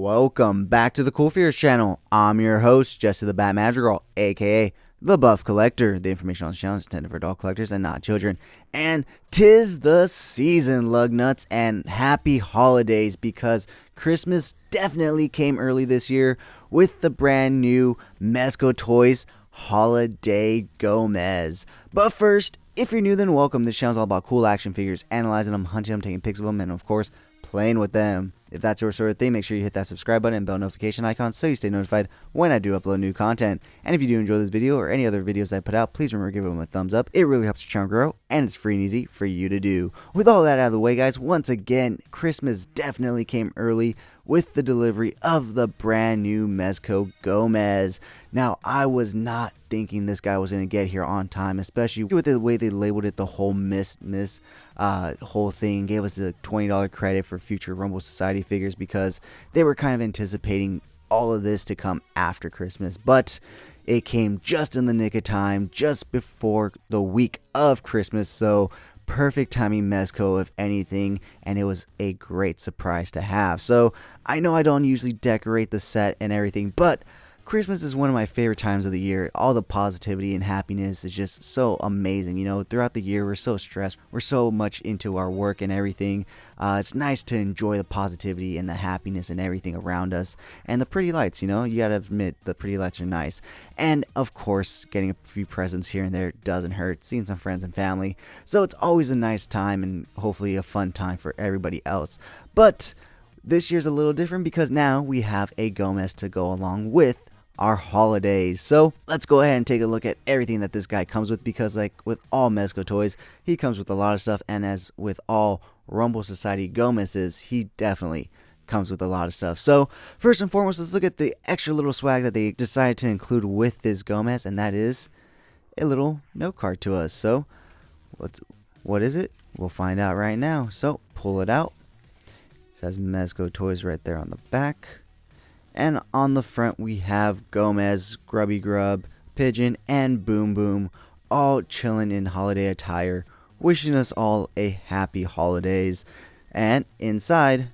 Welcome back to the CoolFigurez channel. I'm your host, Jesse the Bat Madrigal, aka the Buff Collector. The information on this channel is intended for adult collectors and not children. And 'tis the season, lug nuts, and happy holidays, because Christmas definitely came early this year with the brand new Mezco Toyz Holiday Gomez. But first, if you're new, then welcome. This channel is all about cool action figures, analyzing them, hunting them, taking pics of them, and of course, playing with them. If that's your sort of thing, make sure you hit that subscribe button and bell notification icon so you stay notified when I do upload new content. And if you do enjoy this video or any other videos I put out, please remember to give them a thumbs up. It really helps your channel grow, and it's free and easy for you to do. With all that out of the way, guys, once again, Christmas definitely came early with the delivery of the brand new Mezco Gomez. Now, I was not thinking this guy was going to get here on time, especially with the way they labeled it, the whole whole thing. Gave us the $20 credit for future Rumble Society figures because they were kind of anticipating all of this to come after Christmas, but it came just in the nick of time, just before the week of Christmas. So perfect timing, Mezco, if anything, and it was a great surprise to have. So I know I don't usually decorate the set and everything, but Christmas is one of my favorite times of the year. All the positivity and happiness is just so amazing. You know, throughout the year, we're so stressed. We're so much into our work and everything. It's nice to enjoy the positivity and the happiness and everything around us. And the pretty lights, you know, you gotta admit, the pretty lights are nice. And, of course, getting a few presents here and there doesn't hurt. Seeing some friends and family. So it's always a nice time and hopefully a fun time for everybody else. But this year's a little different because now we have a Gomez to go along with our holidays. So let's go ahead and take a look at everything that this guy comes with, because like with all Mezco toys, he comes with a lot of stuff, and as with all Rumble Society Gomez's, he definitely comes with a lot of stuff. So first and foremost, let's look at the extra little swag that they decided to include with this Gomez, and that is a little note card to us. So what is it? We'll find out right now. So pull it out. It says Mezco Toyz right there on the back. And on the front, we have Gomez, Grubby Grub, Pigeon, and Boom Boom, all chilling in holiday attire, wishing us all a happy holidays. And inside,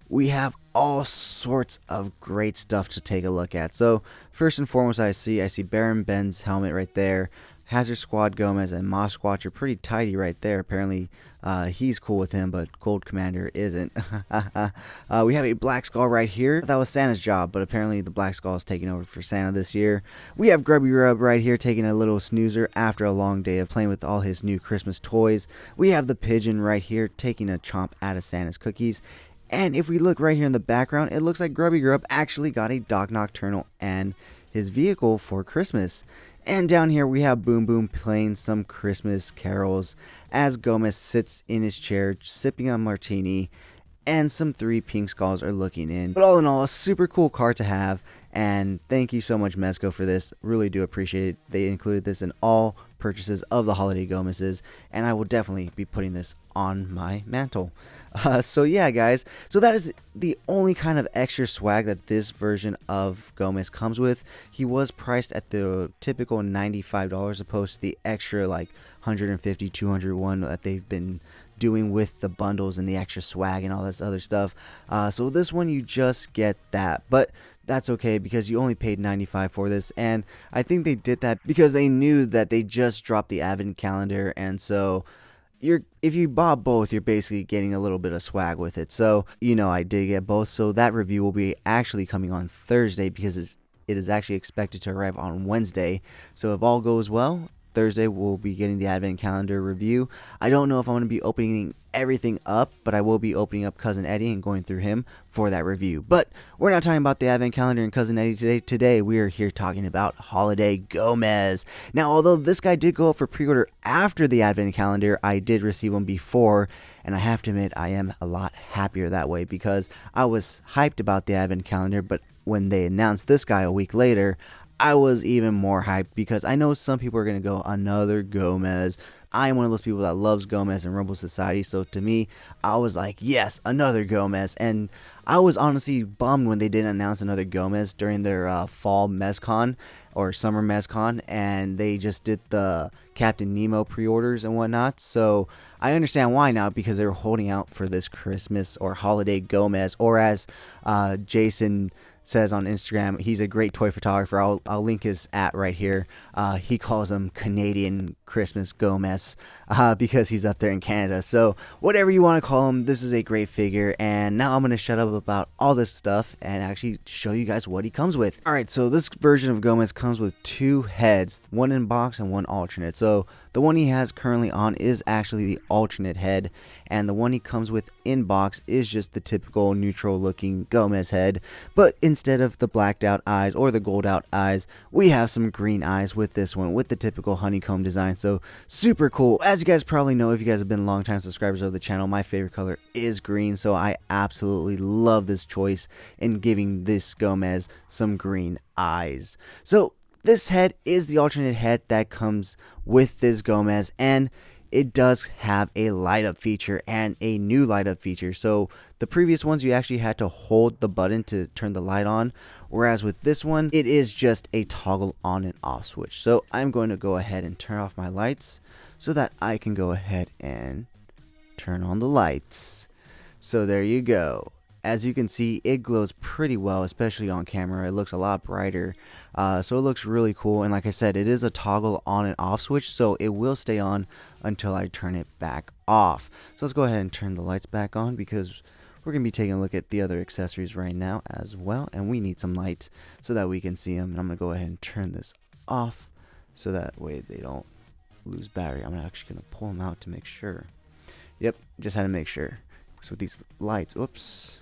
we have all sorts of great stuff to take a look at. So first and foremost, I see Baron Ben's helmet right there. Hazard Squad Gomez and Moss Squatch are pretty tidy right there. Apparently, he's cool with him, but Cold Commander isn't. We have a Black Skull right here. That was Santa's job, but apparently the Black Skull is taking over for Santa this year. We have Grubby Rub right here taking a little snoozer after a long day of playing with all his new Christmas toys. We have the Pigeon right here taking a chomp out of Santa's cookies. And if we look right here in the background, it looks like Grubby Grub actually got a Dog Nocturnal and his vehicle for Christmas. And down here we have Boom Boom playing some Christmas carols as Gomez sits in his chair sipping a martini, and some 3 pink skulls are looking in. But all in all, a super cool card to have, and thank you so much, Mezco, for this. Really do appreciate it. They included this in all purchases of the Holiday Gomez's, and I will definitely be putting this on my mantle. So yeah, guys, so that is the only kind of extra swag that this version of Gomez comes with. He was priced at the typical $95 opposed to the extra like $150, $201 that they've been doing with the bundles and the extra swag and all this other stuff. So this one, you just get that, but that's okay because you only paid $95 for this, and I think they did that because they knew that they just dropped the advent calendar, and so if you bought both, you're basically getting a little bit of swag with it. So, you know, I did get both. So that review will be actually coming on Thursday because it is actually expected to arrive on Wednesday. So if all goes well, Thursday we'll be getting the advent calendar review. I don't know if I'm going to be opening everything up, but I will be opening up Cousin Eddie and going through him for that review. But we're not talking about the advent calendar and Cousin Eddie today. Today we are here talking about Holiday Gomez. Now, although this guy did go up for pre-order after the advent calendar, I did receive one before, and I have to admit I am a lot happier that way because I was hyped about the advent calendar, but when they announced this guy a week later, I was even more hyped because I know some people are going to go, another Gomez. I am one of those people that loves Gomez and Rumble Society, so to me, I was like, yes, another Gomez. And I was honestly bummed when they didn't announce another Gomez during their fall Mezcon or summer Mezcon, and they just did the Captain Nemo pre-orders and whatnot. So I understand why now, because they were holding out for this Christmas or holiday Gomez, or as Jason says on Instagram, he's a great toy photographer. I'll link his right here. He calls him Canadian Christmas Gomez because he's up there in Canada. So whatever you want to call him, this is a great figure. And now I'm going to shut up about all this stuff and actually show you guys what he comes with. Alright, so this version of Gomez comes with 2 heads, one in box and one alternate. So the one he has currently on is actually the alternate head, and the one he comes with in box is just the typical neutral looking Gomez head, but instead of the blacked out eyes or the gold out eyes, we have some green eyes with this one, with the typical honeycomb design. So super cool. As you guys probably know, if you guys have been long time subscribers of the channel, my favorite color is green, so I absolutely love this choice in giving this Gomez some green eyes. So this head is the alternate head that comes with this Gomez, and it does have a light up feature and a new light up feature. So the previous ones, you actually had to hold the button to turn the light on, whereas with this one, it is just a toggle on and off switch. So I'm going to go ahead and turn off my lights so that I can go ahead and turn on the lights. So there you go. As you can see, it glows pretty well, especially on camera. It looks a lot brighter. So it looks really cool. And like I said, it is a toggle on and off switch, so it will stay on until I turn it back off. So let's go ahead and turn the lights back on, because we're going to be taking a look at the other accessories right now as well. And we need some light so that we can see them. And I'm going to go ahead and turn this off so that way they don't lose battery. I'm actually going to pull them out to make sure. Yep, just had to make sure. So with these lights, oops.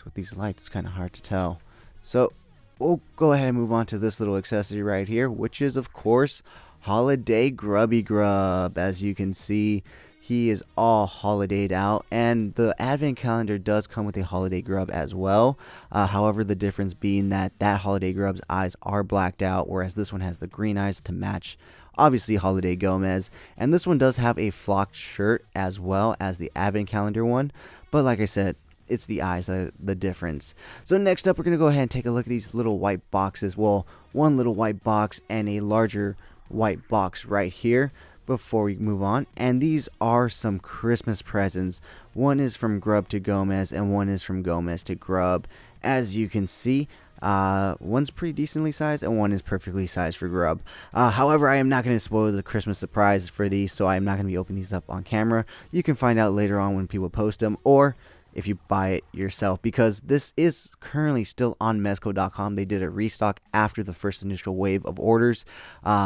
With these lights, it's kind of hard to tell. So we'll go ahead and move on to this little accessory right here, which is of course Holiday Grubby Grub. As you can see, he is all holidayed out, and the advent calendar does come with a holiday grub as well. However, the difference being that holiday grub's eyes are blacked out, whereas this one has the green eyes to match obviously Holiday Gomez. And this one does have a flocked shirt as well as the advent calendar one, but like I said, it's the eyes, the difference. So next up, we're going to go ahead and take a look at these little white boxes. Well, one little white box and a larger white box right here before we move on. And these are some Christmas presents. One is from Grub to Gomez, and one is from Gomez to Grub. As you can see, one's pretty decently sized and one is perfectly sized for Grub. However, I am not going to spoil the Christmas surprise for these, so I'm not going to be opening these up on camera. You can find out later on when people post them, or if you buy it yourself, because this is currently still on Mezco.com. They did a restock after the first initial wave of orders.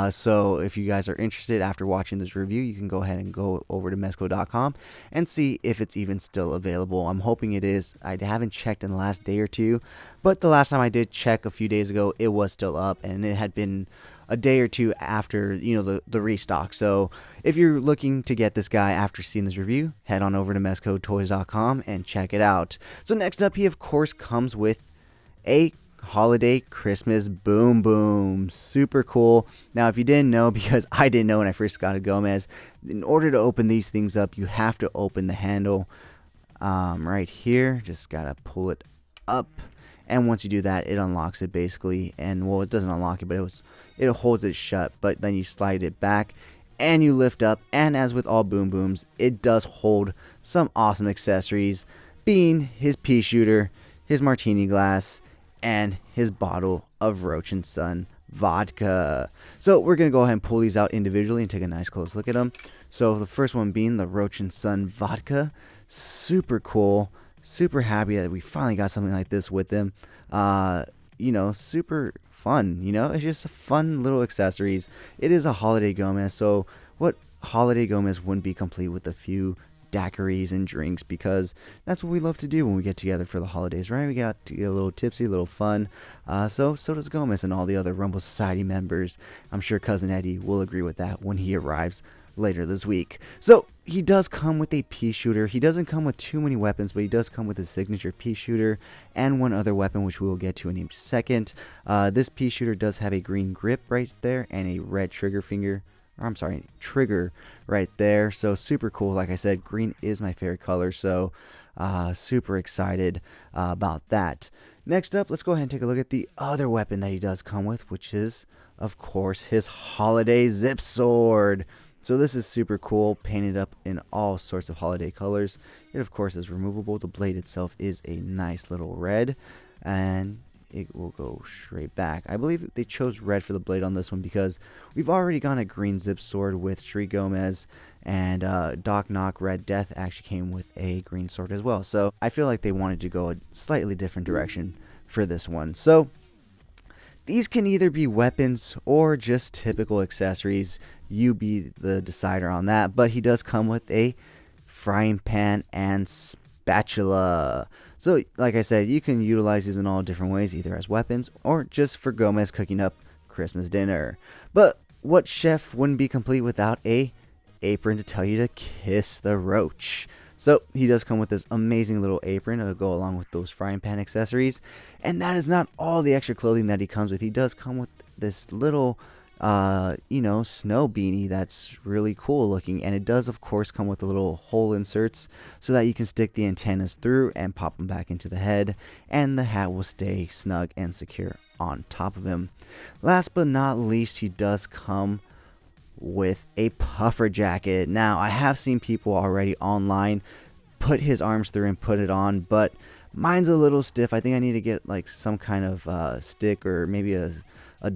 So if you guys are interested after watching this review, you can go ahead and go over to Mezco.com and see if it's even still available. I'm hoping it is. I haven't checked in the last day or two, but the last time I did check a few days ago, it was still up, and it had been a day or two after, you know, the restock. So if you're looking to get this guy after seeing this review, head on over to MezcoToyz.com and check it out. So next up, he of course comes with a holiday Christmas boom boom. Super cool. Now, if you didn't know, because I didn't know when I first got a Gomez, in order to open these things up, you have to open the handle right here. Just gotta pull it up. And once you do that, it unlocks it basically. And well, it doesn't unlock it, but it holds it shut. But then you slide it back and you lift up. And as with all boom booms, it does hold some awesome accessories, being his pea shooter, his martini glass, and his bottle of Roach and Son vodka. So we're going to go ahead and pull these out individually and take a nice close look at them. So the first one being the Roach and Son vodka. Super cool. Super happy that we finally got something like this with them. You know, super fun. You know, it's just a fun little accessories. It is a Holiday Gomez, so what Holiday Gomez wouldn't be complete with a few daiquiris and drinks, because that's what we love to do when we get together for the holidays, right? We got to get a little tipsy, a little fun. So does Gomez and all the other Rumble Society members. I'm sure Cousin Eddie will agree with that when he arrives later this week. So he does come with a pea shooter. He doesn't come with too many weapons, but he does come with a signature pea shooter and one other weapon, which we will get to in a second. This pea shooter does have a green grip right there and a red trigger right there. So super cool. Like I said, green is my favorite color, so super excited about that. Next up, let's go ahead and take a look at the other weapon that he does come with, which is, of course, his holiday zip sword. So this is super cool, painted up in all sorts of holiday colors. It of course is removable. The blade itself is a nice little red, and it will go straight back. I believe they chose red for the blade on this one because we've already gone a green zip sword with Street Gomez, and Doc Knock Red Death actually came with a green sword as well. So I feel like they wanted to go a slightly different direction for this one. So these can either be weapons or just typical accessories. You be the decider on that. But he does come with a frying pan and spatula. So like I said, you can utilize these in all different ways, either as weapons or just for Gomez cooking up Christmas dinner. But what chef wouldn't be complete without a apron to tell you to kiss the roach? So he does come with this amazing little apron to go along with those frying pan accessories. And that is not all the extra clothing that he comes with. He does come with this little snow beanie that's really cool looking, and it does of course come with the little hole inserts so that you can stick the antennas through and pop them back into the head, and the hat will stay snug and secure on top of him. Last but not least, he does come with a puffer jacket. Now I have seen people already online put his arms through and put it on, but mine's a little stiff. I think I need to get like some kind of stick or maybe a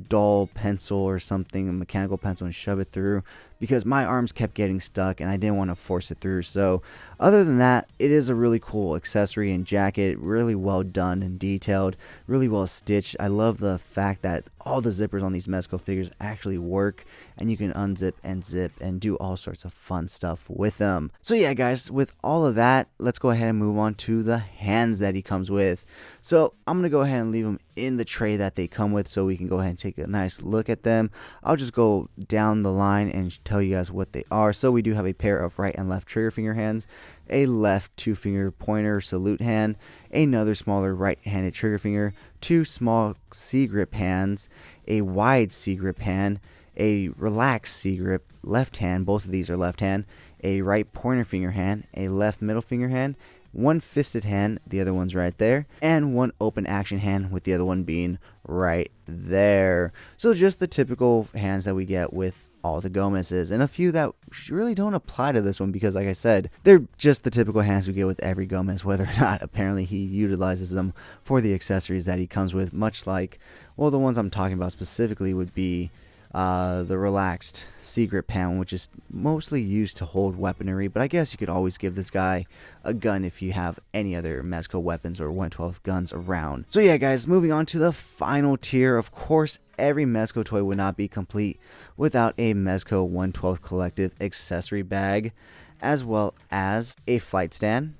dull pencil or something, a mechanical pencil, and shove it through, because my arms kept getting stuck and I didn't want to force it through. So other than that, it is a really cool accessory and jacket, really well done and detailed, really well stitched. I love the fact that all the zippers on these Mezco figures actually work, and you can unzip and zip and do all sorts of fun stuff with them. So yeah guys, with all of that, let's go ahead and move on to the hands that he comes with. So I'm going to go ahead and leave them in the tray that they come with so we can go ahead and take a nice look at them. I'll just go down the line and tell you guys what they are. So we do have a pair of right and left trigger finger hands, a left 2-finger pointer salute hand, another smaller right-handed trigger finger, 2 small C-grip hands, a wide C-grip hand, a relaxed C-grip left hand, both of these are left hand, a right pointer finger hand, a left middle finger hand, 1 fisted hand, the other one's right there, and 1 open action hand, with the other one being right there. So just the typical hands that we get with all the Gomez's, and a few that really don't apply to this one because, like I said, they're just the typical hands we get with every Gomez, whether or not apparently he utilizes them for the accessories that he comes with, much like, well, the ones I'm talking about specifically would be the relaxed C-grip hand, which is mostly used to hold weaponry, but I guess you could always give this guy a gun if you have any other Mezco weapons or 1/12 guns around. So yeah guys, moving on to the final tier. Of course, every Mezco toy would not be complete without a Mezco 1/12 collective accessory bag, as well as a flight stand,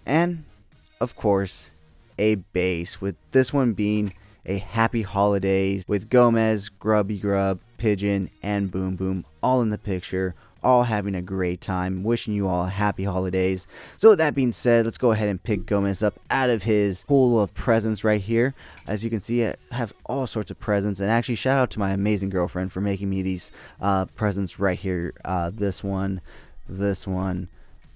and of course a base, with this one being a Happy Holidays with Gomez, Grubby Grub, Pigeon, and Boom Boom all in the picture, all having a great time. Wishing you all a happy holidays. So with that being said, let's go ahead and pick Gomez up out of his pool of presents right here. As you can see, I have all sorts of presents, and actually shout out to my amazing girlfriend for making me these presents right here. This one, this one,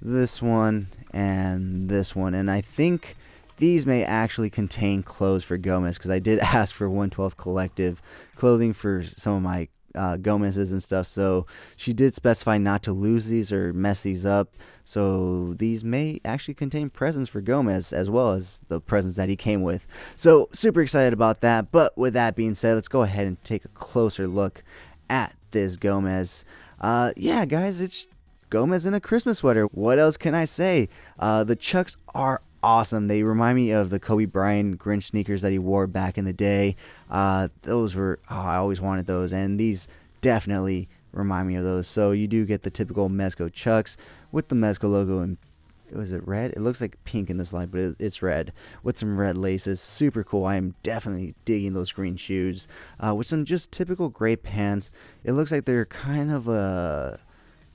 this one, and this one. And I think these may actually contain clothes for Gomez, because I did ask for 1/12 collective clothing for some of my Gomez's and stuff, so she did specify not to lose these or mess these up. So these may actually contain presents for Gomez as well as the presents that he came with. So super excited about that. But with that being said, let's go ahead and take a closer look at this Gomez. Yeah guys, it's Gomez in a Christmas sweater. What else can I say? The Chucks are awesome. They remind me of the Kobe Bryant Grinch sneakers that he wore back in the day. Those were, I always wanted those, and these definitely remind me of those. So you do get the typical Mezco Chucks with the Mezco logo, and was it red? It looks like pink in this light, but it's red with some red laces. Super cool. I am definitely digging those green shoes with some just typical gray pants. It looks like they're kind of the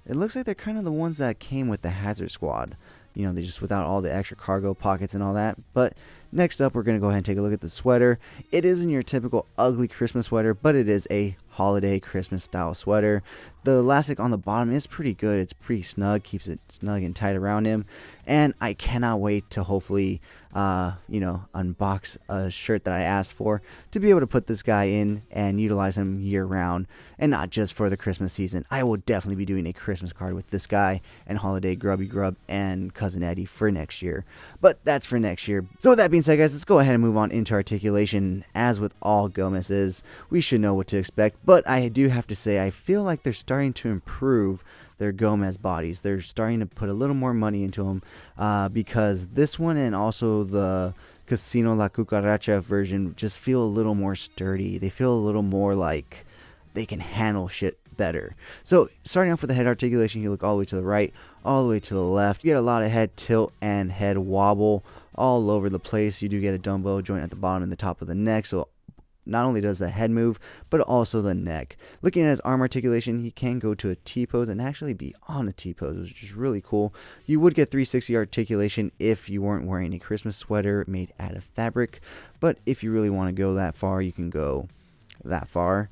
ones that came with the Hazard Squad. You know, they just without all the extra cargo pockets and all that. But next up, we're going to go ahead and take a look at the sweater. It isn't your typical ugly Christmas sweater, but it is a holiday Christmas style sweater. The elastic on the bottom is pretty good. It's pretty snug, keeps it snug and tight around him. and I cannot wait to hopefully unbox a shirt that I asked for to be able to put this guy in and utilize him year round and not just for the Christmas season. I will definitely be doing a Christmas card with this guy and Holiday Grubby Grub and Cousin Eddie for next year, but that's for next year. So with that being said, guys, let's go ahead and move on into articulation. As with all Gomez's, we should know what to expect, but I do have to say I feel like they're starting to improve their Gomez bodies. They're starting to put a little more money into them because this one and also the Casino La Cucaracha version just feel a little more sturdy. They feel a little more like they can handle shit better. So starting off with the head articulation, you look all the way to the right, all the way to the left. You get a lot of head tilt and head wobble all over the place. You do get a dumbbell joint at the bottom and the top of the neck, so not only does the head move, but also the neck. Looking at his arm articulation, he can go to a T-pose and actually be on a T-pose, which is really cool. You would get 360 articulation if you weren't wearing a Christmas sweater made out of fabric, but if you really want to go that far, you can go that far.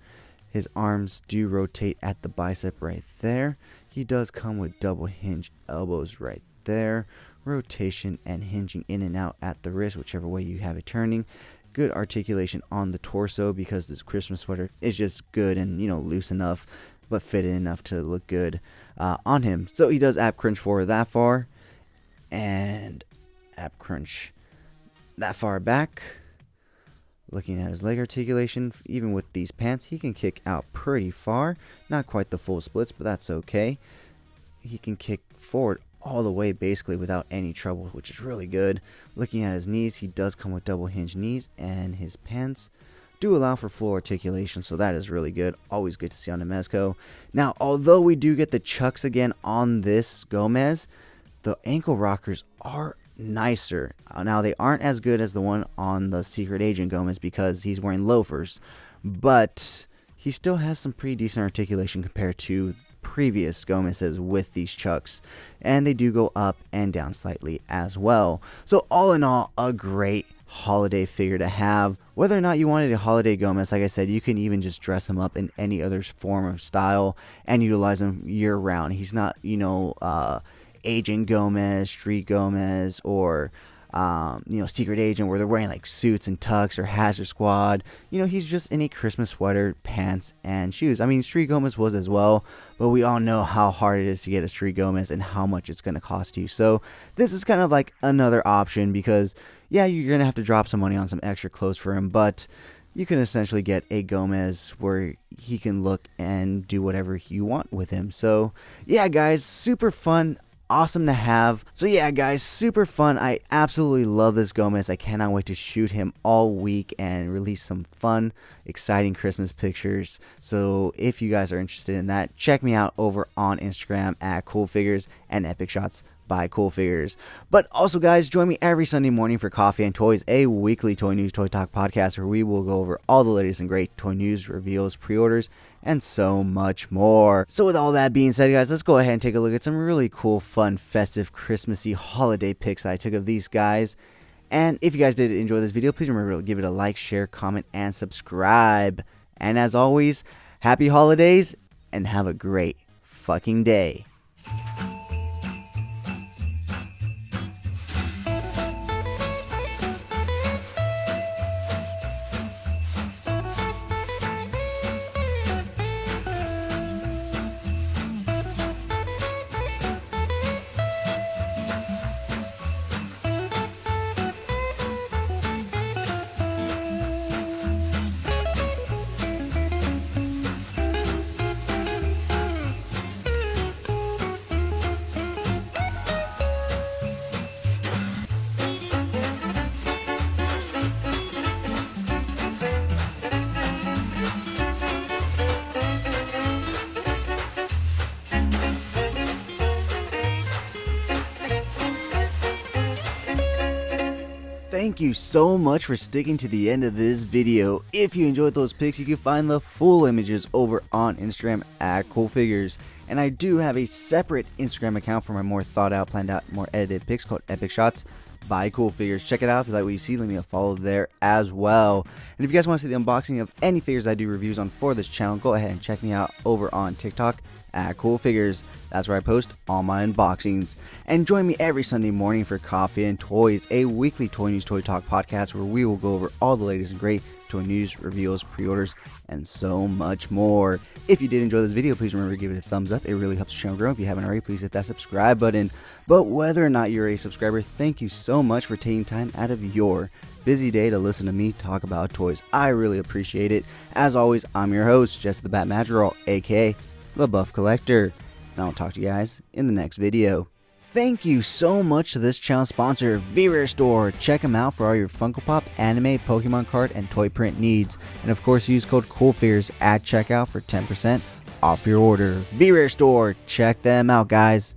His arms do rotate at the bicep right there. He does come with double hinge elbows right there. Rotation and hinging in and out at the wrist, whichever way you have it turning. Good articulation on the torso because this Christmas sweater is just good and loose enough but fitted enough to look good on him. So he does ab crunch forward that far and ab crunch that far back. Looking at his leg articulation, even with these pants, he can kick out pretty far. Not quite the full splits, but that's okay. He can kick forward all the way basically without any trouble, which is really good. Looking at his knees, he does come with double hinge knees, and his pants do allow for full articulation, so that is really good. Always good to see on the Mezco. Now, although we do get the chucks again on this Gomez, the ankle rockers are nicer. Now, they aren't as good as the one on the Secret Agent Gomez because he's wearing loafers, but he still has some pretty decent articulation compared to previous Gomez's with these chucks, and they do go up and down slightly as well. So all in all, a great holiday figure to have. Whether or not you wanted a holiday Gomez, like I said, you can even just dress him up in any other form of style and utilize him year round. He's not Agent Gomez, Street Gomez, or Secret Agent where they're wearing like suits and tux, or Hazard Squad. He's just in a Christmas sweater, pants, and shoes. I mean, Street Gomez was as well, but we all know how hard it is to get a Street Gomez and how much it's going to cost you. So this is kind of like another option because, yeah, you're going to have to drop some money on some extra clothes for him, but you can essentially get a Gomez where he can look and do whatever you want with him. So yeah, guys, super fun. Awesome to have. So yeah, guys, super fun. I absolutely love this Gomez. I cannot wait to shoot him all week and release some fun, exciting Christmas pictures. So if you guys are interested in that, check me out over on Instagram at CoolFigurez and Epic Shots by CoolFigurez. But also, guys, join me every Sunday morning for Coffee and Toys, a weekly toy news, toy talk podcast where we will go over all the latest and great toy news, reveals, pre-orders, and so much more. So with all that being said, guys, let's go ahead and take a look at some really cool, fun, festive, Christmassy holiday pics I took of these guys. And if you guys did enjoy this video, please remember to give it a like, share, comment, and subscribe. And as always, happy holidays and have a great fucking day. Thank you so much for sticking to the end of this video. If you enjoyed those pics, you can find the full images over on Instagram at CoolFigurez. And I do have a separate Instagram account for my more thought out, planned out, more edited pics called Epic Shots by CoolFigurez. Check it out. If you like what you see, leave me a follow there as well. And if you guys want to see the unboxing of any figures I do reviews on for this channel, go ahead and check me out over on TikTok at CoolFigurez. That's where I post all my unboxings. And join me every Sunday morning for Coffee and Toys, a weekly toy news, toy talk podcast where we will go over all the latest and great toy news, reveals, pre-orders, and so much more. If you did enjoy this video, please remember to give it a thumbs up. It really helps the channel grow. If you haven't already, please hit that subscribe button. But whether or not you're a subscriber, thank you so much for taking time out of your busy day to listen to me talk about toys. I really appreciate it. As always, I'm your host, Jesse the Bat Madrigal, aka the Buff Collector. And I'll talk to you guys in the next video. Thank you so much to this channel sponsor, CoolFigurez Store. Check them out for all your Funko Pop, anime, Pokemon card, and toy print needs. And of course, use code CoolFigurez at checkout for 10% off your order. CoolFigurez Store. Check them out, guys.